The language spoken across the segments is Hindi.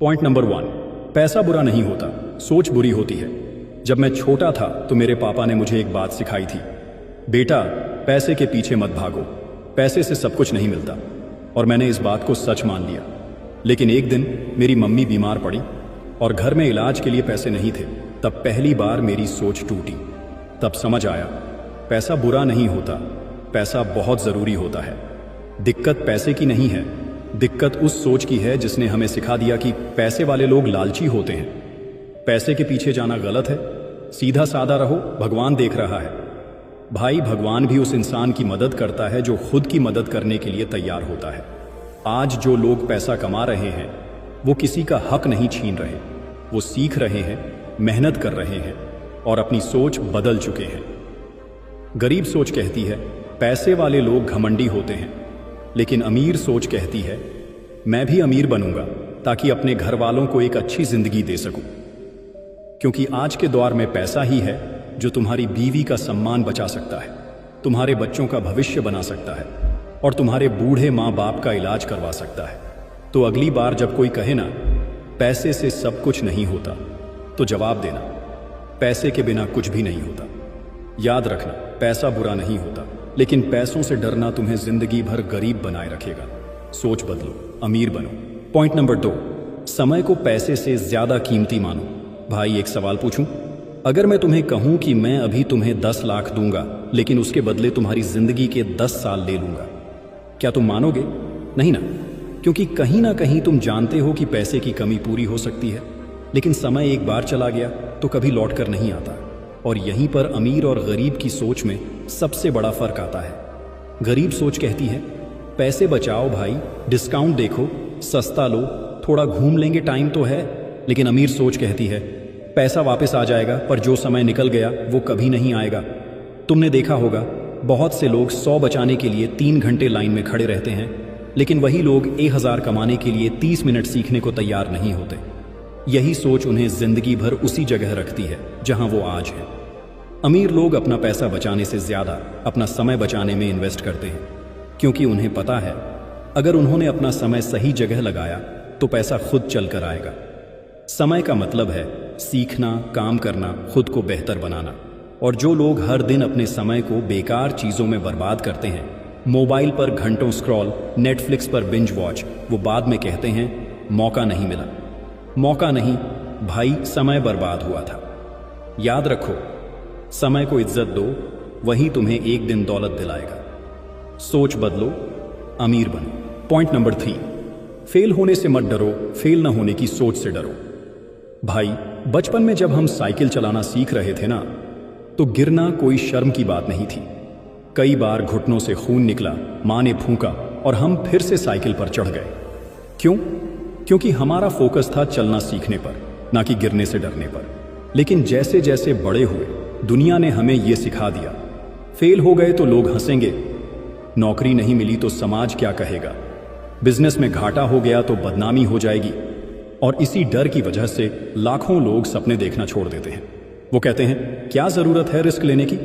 पॉइंट नंबर 1, पैसा बुरा नहीं होता, सोच बुरी होती है। जब मैं छोटा था तो मेरे पापा ने मुझे एक बात सिखाई थी, बेटा पैसे के पीछे मत भागो, पैसे से सब कुछ नहीं मिलता। और मैंने इस बात को सच मान लिया। लेकिन एक दिन मेरी मम्मी बीमार पड़ी और घर में इलाज के लिए पैसे नहीं थे। तब पहली बार मेरी सोच टूटी। तब समझ आया, पैसा बुरा नहीं होता, पैसा बहुत ज़रूरी होता है। दिक्कत पैसे की नहीं है, दिक्कत उस सोच की है जिसने हमें सिखा दिया कि पैसे वाले लोग लालची होते हैं। पैसे के पीछे जाना गलत है, सीधा साधा रहो, भगवान देख रहा है। भाई, भगवान भी उस इंसान की मदद करता है जो खुद की मदद करने के लिए तैयार होता है। आज जो लोग पैसा कमा रहे हैं वो किसी का हक नहीं छीन रहे, वो सीख रहे हैं, मेहनत कर रहे हैं और अपनी सोच बदल चुके हैं। गरीब सोच कहती है पैसे वाले लोग घमंडी होते हैं, लेकिन अमीर सोच कहती है मैं भी अमीर बनूंगा ताकि अपने घर वालों को एक अच्छी जिंदगी दे सकूं। क्योंकि आज के दौर में पैसा ही है जो तुम्हारी बीवी का सम्मान बचा सकता है, तुम्हारे बच्चों का भविष्य बना सकता है और तुम्हारे बूढ़े माँ बाप का इलाज करवा सकता है। तो अगली बार जब कोई कहे ना पैसे से सब कुछ नहीं होता, तो जवाब देना पैसे के बिना कुछ भी नहीं होता। याद रखना, पैसा बुरा नहीं होता, लेकिन पैसों से डरना तुम्हें जिंदगी भर गरीब बनाए रखेगा। सोच बदलो, अमीर बनो। पॉइंट नंबर 2, समय को पैसे से ज्यादा कीमती मानो। भाई, एक सवाल पूछूं? अगर मैं तुम्हें कहूं कि मैं अभी तुम्हें 10 लाख दूंगा लेकिन उसके बदले तुम्हारी जिंदगी के 10 साल ले लूंगा, क्या तुम मानोगे? नहीं ना, क्योंकि कहीं ना कहीं तुम जानते हो कि पैसे की कमी पूरी हो सकती है, लेकिन समय एक बार चला गया तो कभी लौट कर नहीं आता। और यहीं पर अमीर और गरीब की सोच में सबसे बड़ा फर्क आता है। गरीब सोच कहती है पैसे बचाओ भाई, डिस्काउंट देखो, सस्ता लो, थोड़ा घूम लेंगे, टाइम तो है। लेकिन अमीर सोच कहती है पैसा वापस आ जाएगा, पर जो समय निकल गया वो कभी नहीं आएगा। तुमने देखा होगा बहुत से लोग 100 बचाने के लिए 3 घंटे लाइन में खड़े रहते हैं, लेकिन वही लोग 1000 कमाने के लिए 30 मिनट सीखने को तैयार नहीं होते। यही सोच उन्हें जिंदगी भर उसी जगह रखती है जहां वो आज है। अमीर लोग अपना पैसा बचाने से ज्यादा अपना समय बचाने में इन्वेस्ट करते हैं, क्योंकि उन्हें पता है अगर उन्होंने अपना समय सही जगह लगाया तो पैसा खुद चल कर आएगा। समय का मतलब है सीखना, काम करना, खुद को बेहतर बनाना। और जो लोग हर दिन अपने समय को बेकार चीजों में बर्बाद करते हैं, मोबाइल पर घंटों स्क्रॉल, नेटफ्लिक्स पर बिंज वॉच, वो बाद में कहते हैं मौका नहीं मिला। मौका नहीं भाई, समय बर्बाद हुआ था। याद रखो, समय को इज्जत दो, वही तुम्हें एक दिन दौलत दिलाएगा। सोच बदलो, अमीर बनो। पॉइंट नंबर 3, फेल होने से मत डरो, फेल न होने की सोच से डरो। भाई, बचपन में जब हम साइकिल चलाना सीख रहे थे ना, तो गिरना कोई शर्म की बात नहीं थी। कई बार घुटनों से खून निकला, माँ ने फूंका और हम फिर से साइकिल पर चढ़ गए। क्यों? क्योंकि हमारा फोकस था चलना सीखने पर, ना कि गिरने से डरने पर। लेकिन जैसे जैसे बड़े हुए, दुनिया ने हमें यह सिखा दिया, फेल हो गए तो लोग हंसेंगे, नौकरी नहीं मिली तो समाज क्या कहेगा, बिजनेस में घाटा हो गया तो बदनामी हो जाएगी। और इसी डर की वजह से लाखों लोग सपने देखना छोड़ देते हैं। वो कहते हैं क्या जरूरत है रिस्क लेने की,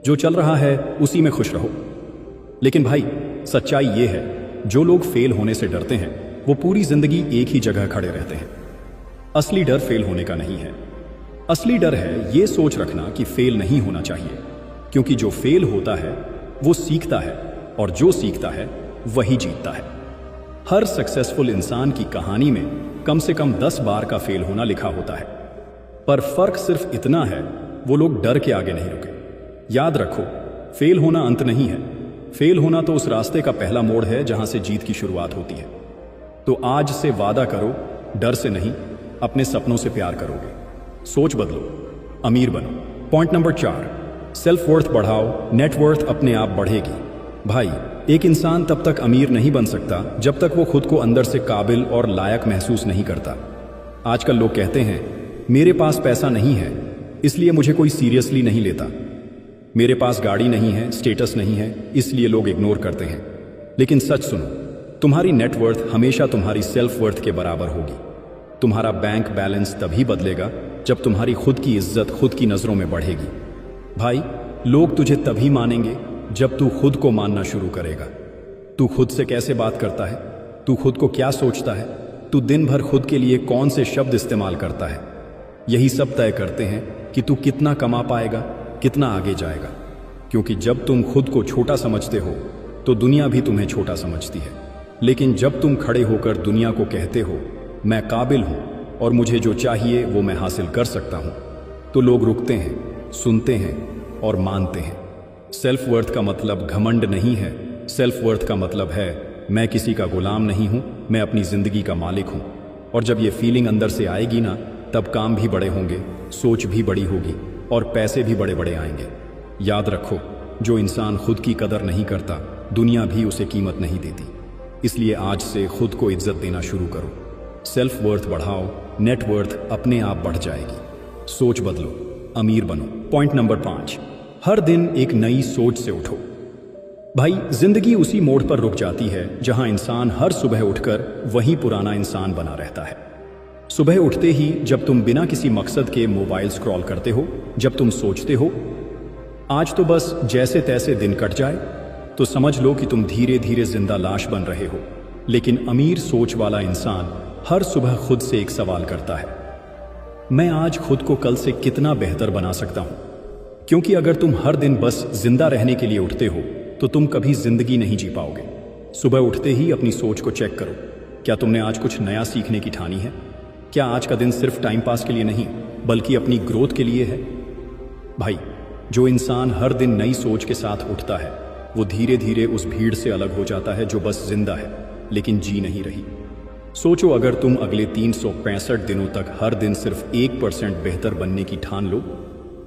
जो चल रहा है उसी में खुश रहो। लेकिन भाई, सच्चाई ये है, जो लोग फेल होने से डरते हैं वो पूरी जिंदगी एक ही जगह खड़े रहते हैं। असली डर फेल होने का नहीं है, असली डर है ये सोच रखना कि फेल नहीं होना चाहिए। क्योंकि जो फेल होता है वो सीखता है, और जो सीखता है वही जीतता है। हर सक्सेसफुल इंसान की कहानी में कम से कम 10 बार का फेल होना लिखा होता है, पर फर्क सिर्फ इतना है, वो लोग डर के आगे नहीं रुके। याद रखो, फेल होना अंत नहीं है, फेल होना तो उस रास्ते का पहला मोड़ है जहां से जीत की शुरुआत होती है। तो आज से वादा करो, डर से नहीं, अपने सपनों से प्यार करोगे। सोच बदलो, अमीर बनो। पॉइंट नंबर 4, सेल्फ वर्थ बढ़ाओ, नेटवर्थ अपने आप बढ़ेगी। भाई, एक इंसान तब तक अमीर नहीं बन सकता जब तक वो खुद को अंदर से काबिल और लायक महसूस नहीं करता। आजकल लोग कहते हैं मेरे पास पैसा नहीं है इसलिए मुझे कोई सीरियसली नहीं लेता, मेरे पास गाड़ी नहीं है, स्टेटस नहीं है, इसलिए लोग इग्नोर करते हैं। लेकिन सच सुनो, तुम्हारी नेटवर्थ हमेशा तुम्हारी सेल्फ वर्थ के बराबर होगी। तुम्हारा बैंक बैलेंस तभी बदलेगा जब तुम्हारी खुद की इज्जत खुद की नजरों में बढ़ेगी। भाई, लोग तुझे तभी मानेंगे जब तू खुद को मानना शुरू करेगा। तू खुद से कैसे बात करता है, तू खुद को क्या सोचता है, तू दिन भर खुद के लिए कौन से शब्द इस्तेमाल करता है। यही सब तय करते हैं कि तू कितना कमा पाएगा, कितना आगे जाएगा। क्योंकि जब तुम खुद को छोटा समझते हो तो दुनिया भी तुम्हें छोटा समझती है। लेकिन जब तुम खड़े होकर दुनिया को कहते हो मैं काबिल हूं और मुझे जो चाहिए वो मैं हासिल कर सकता हूं, तो लोग रुकते हैं, सुनते हैं और मानते हैं। सेल्फ वर्थ का मतलब घमंड नहीं है। सेल्फ वर्थ का मतलब है मैं किसी का गुलाम नहीं हूं, मैं अपनी जिंदगी का मालिक हूं। और जब ये फीलिंग अंदर से आएगी ना, तब काम भी बड़े होंगे, सोच भी बड़ी होगी और पैसे भी बड़े बड़े आएंगे। याद रखो, जो इंसान खुद की कदर नहीं करता, दुनिया भी उसे कीमत नहीं देती। इसलिए आज से खुद को इज्जत देना शुरू करो। सेल्फ वर्थ बढ़ाओ, नेट वर्थ अपने आप बढ़ जाएगी। सोच बदलो, अमीर बनो। पॉइंट नंबर 5, हर दिन एक नई सोच से उठो। भाई, जिंदगी उसी मोड़ पर रुक जाती है जहां इंसान हर सुबह उठकर वही पुराना इंसान बना रहता है। सुबह उठते ही जब तुम बिना किसी मकसद के मोबाइल स्क्रॉल करते हो, जब तुम सोचते हो आज तो बस जैसे तैसे दिन कट जाए, तो समझ लो कि तुम धीरे धीरे जिंदा लाश बन रहे हो। लेकिन अमीर सोच वाला इंसान हर सुबह खुद से एक सवाल करता है, मैं आज खुद को कल से कितना बेहतर बना सकता हूं। क्योंकि अगर तुम हर दिन बस जिंदा रहने के लिए उठते हो तो तुम कभी जिंदगी नहीं जी पाओगे। सुबह उठते ही अपनी सोच को चेक करो, क्या तुमने आज कुछ नया सीखने की ठानी है? क्या आज का दिन सिर्फ टाइम पास के लिए नहीं बल्कि अपनी ग्रोथ के लिए है? भाई, जो इंसान हर दिन नई सोच के साथ उठता है वो धीरे धीरे उस भीड़ से अलग हो जाता है जो बस जिंदा है लेकिन जी नहीं रही। सोचो, अगर तुम अगले 365 दिनों तक हर दिन सिर्फ 1% बेहतर बनने की ठान लो,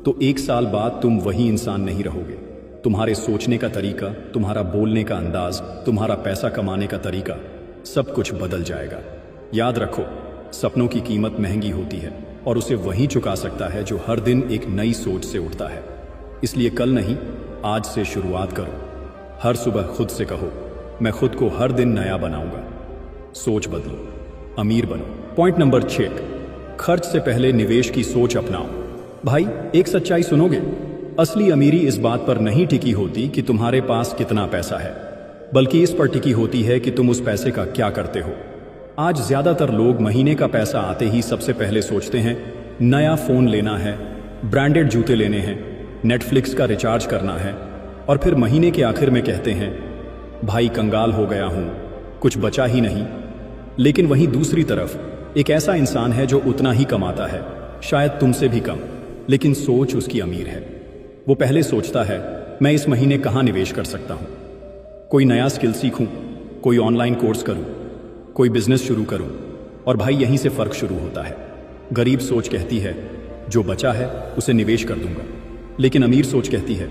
तो 1 साल बाद तुम वही इंसान नहीं रहोगे। तुम्हारे सोचने का तरीका, तुम्हारा बोलने का अंदाज, तुम्हारा पैसा कमाने का तरीका, सब कुछ बदल जाएगा। याद रखो, सपनों की कीमत महंगी होती है और उसे वही चुका सकता है जो हर दिन एक नई सोच से उठता है। इसलिए कल नहीं, आज से शुरुआत करो। हर सुबह खुद से कहो, मैं खुद को हर दिन नया बनाऊंगा। सोच बदलो, अमीर बनो। पॉइंट नंबर 6, खर्च से पहले निवेश की सोच अपनाओ। भाई, एक सच्चाई सुनोगे? असली अमीरी इस बात पर नहीं टिकी होती कि तुम्हारे पास कितना पैसा है, बल्कि इस पर टिकी होती है कि तुम उस पैसे का क्या करते हो। आज ज्यादातर लोग महीने का पैसा आते ही सबसे पहले सोचते हैं नया फोन लेना है, ब्रांडेड जूते लेने हैं, नेटफ्लिक्स का रिचार्ज करना है, और फिर महीने के आखिर में कहते हैं भाई कंगाल हो गया हूं, कुछ बचा ही नहीं। लेकिन वहीं दूसरी तरफ एक ऐसा इंसान है जो उतना ही कमाता है, शायद तुमसे भी कम, लेकिन सोच उसकी अमीर है। वो पहले सोचता है मैं इस महीने कहां निवेश कर सकता हूं, कोई नया स्किल सीखूं, कोई ऑनलाइन कोर्स करूं, कोई बिजनेस शुरू करूं। और भाई, यहीं से फर्क शुरू होता है। गरीब सोच कहती है जो बचा है उसे निवेश कर दूंगा, लेकिन अमीर सोच कहती है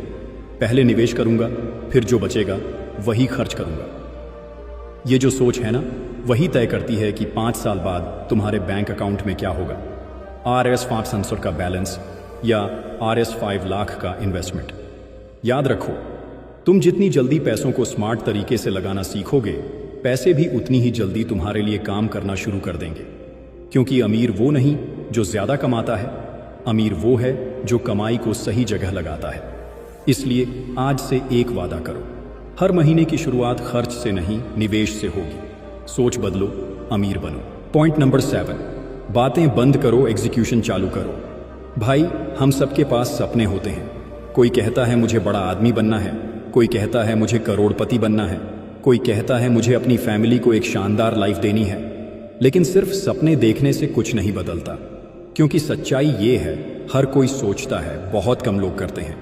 पहले निवेश करूंगा, फिर जो बचेगा वही खर्च करूंगा। ये जो सोच है ना, वही तय करती है कि 5 साल बाद तुम्हारे बैंक अकाउंट में क्या होगा, RS 500 का बैलेंस या RS 5 लाख का इन्वेस्टमेंट। याद रखो, तुम जितनी जल्दी पैसों को स्मार्ट तरीके से लगाना सीखोगे, पैसे भी उतनी ही जल्दी तुम्हारे लिए काम करना शुरू कर देंगे। क्योंकि अमीर वो नहीं जो ज्यादा कमाता है, अमीर वो है जो कमाई को सही जगह लगाता है। इसलिए आज से एक वादा करो, हर महीने की शुरुआत खर्च से नहीं निवेश से होगी। सोच बदलो, अमीर बनो। पॉइंट नंबर 7, बातें बंद करो, एग्जीक्यूशन चालू करो। भाई, हम सबके पास सपने होते हैं। कोई कहता है मुझे बड़ा आदमी बनना है, कोई कहता है मुझे करोड़पति बनना है, कोई कहता है मुझे अपनी फैमिली को एक शानदार लाइफ देनी है। लेकिन सिर्फ सपने देखने से कुछ नहीं बदलता, क्योंकि सच्चाई ये है हर कोई सोचता है, बहुत कम लोग करते हैं।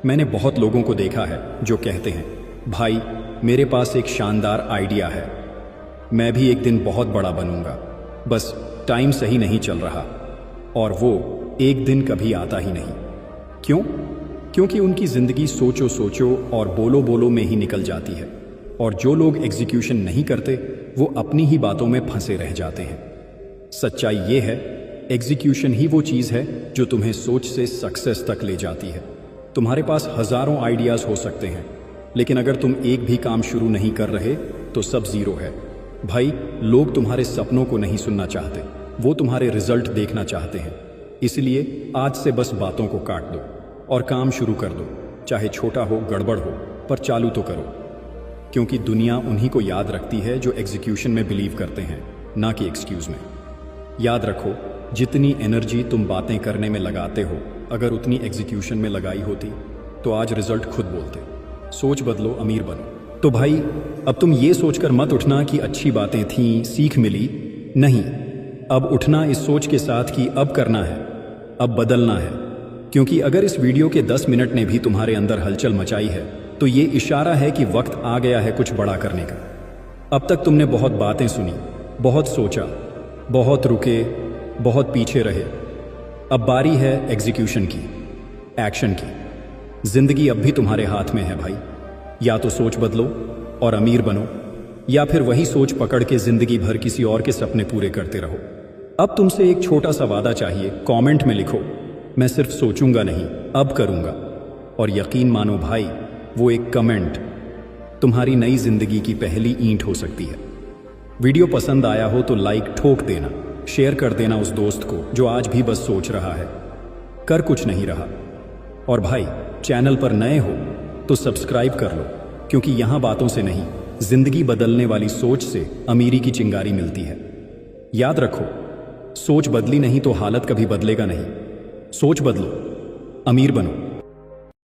मैंने बहुत लोगों को देखा है जो कहते हैं भाई मेरे पास एक शानदार आइडिया है, मैं भी एक दिन बहुत बड़ा बनूंगा, बस टाइम सही नहीं चल रहा। और वो एक दिन कभी आता ही नहीं। क्यों? क्योंकि उनकी जिंदगी सोचो सोचो और बोलो बोलो में ही निकल जाती है। और जो लोग एग्जीक्यूशन नहीं करते वो अपनी ही बातों में फंसे रह जाते हैं। सच्चाई ये है, एग्जीक्यूशन ही वो चीज़ है जो तुम्हें सोच से सक्सेस तक ले जाती है। तुम्हारे पास हजारों आइडियाज़ हो सकते हैं, लेकिन अगर तुम एक भी काम शुरू नहीं कर रहे तो सब जीरो है। भाई, लोग तुम्हारे सपनों को नहीं सुनना चाहते, वो तुम्हारे रिजल्ट देखना चाहते हैं। इसलिए आज से बस बातों को काट दो और काम शुरू कर दो, चाहे छोटा हो, गड़बड़ हो, पर चालू तो करो। क्योंकि दुनिया उन्हीं को याद रखती है जो एग्जीक्यूशन में बिलीव करते हैं। ना कि एक्सक्यूज में। याद रखो, जितनी एनर्जी तुम बातें करने में लगाते हो, अगर उतनी एग्जीक्यूशन में लगाई होती तो आज रिजल्ट खुद बोलते। सोच बदलो, अमीर बनो। तो भाई, अब तुम ये सोचकर मत उठना कि अच्छी बातें थीं, सीख मिली। नहीं, अब उठना इस सोच के साथ कि अब करना है, अब बदलना है। क्योंकि अगर इस वीडियो के 10 मिनट ने भी तुम्हारे अंदर हलचल मचाई है तो ये इशारा है कि वक्त आ गया है कुछ बड़ा करने का। अब तक तुमने बहुत बातें सुनी, बहुत सोचा, बहुत रुके, बहुत पीछे रहे। अब बारी है एग्जीक्यूशन की, एक्शन की। जिंदगी अब भी तुम्हारे हाथ में है भाई। या तो सोच बदलो और अमीर बनो, या फिर वही सोच पकड़ के जिंदगी भर किसी और के सपने पूरे करते रहो। अब तुमसे एक छोटा सा वादा चाहिए, कमेंट में लिखो, मैं सिर्फ सोचूंगा नहीं, अब करूंगा। और यकीन मानो भाई, वो एक कमेंट तुम्हारी नई जिंदगी की पहली ईंट हो सकती है। वीडियो पसंद आया हो तो लाइक ठोक देना, शेयर कर देना उस दोस्त को जो आज भी बस सोच रहा है, कर कुछ नहीं रहा। और भाई, चैनल पर नए हो तो सब्सक्राइब कर लो, क्योंकि यहां बातों से नहीं, जिंदगी बदलने वाली सोच से अमीरी की चिंगारी मिलती है। याद रखो, सोच बदली नहीं तो हालत कभी बदलेगा नहीं। सोच बदलो, अमीर बनो।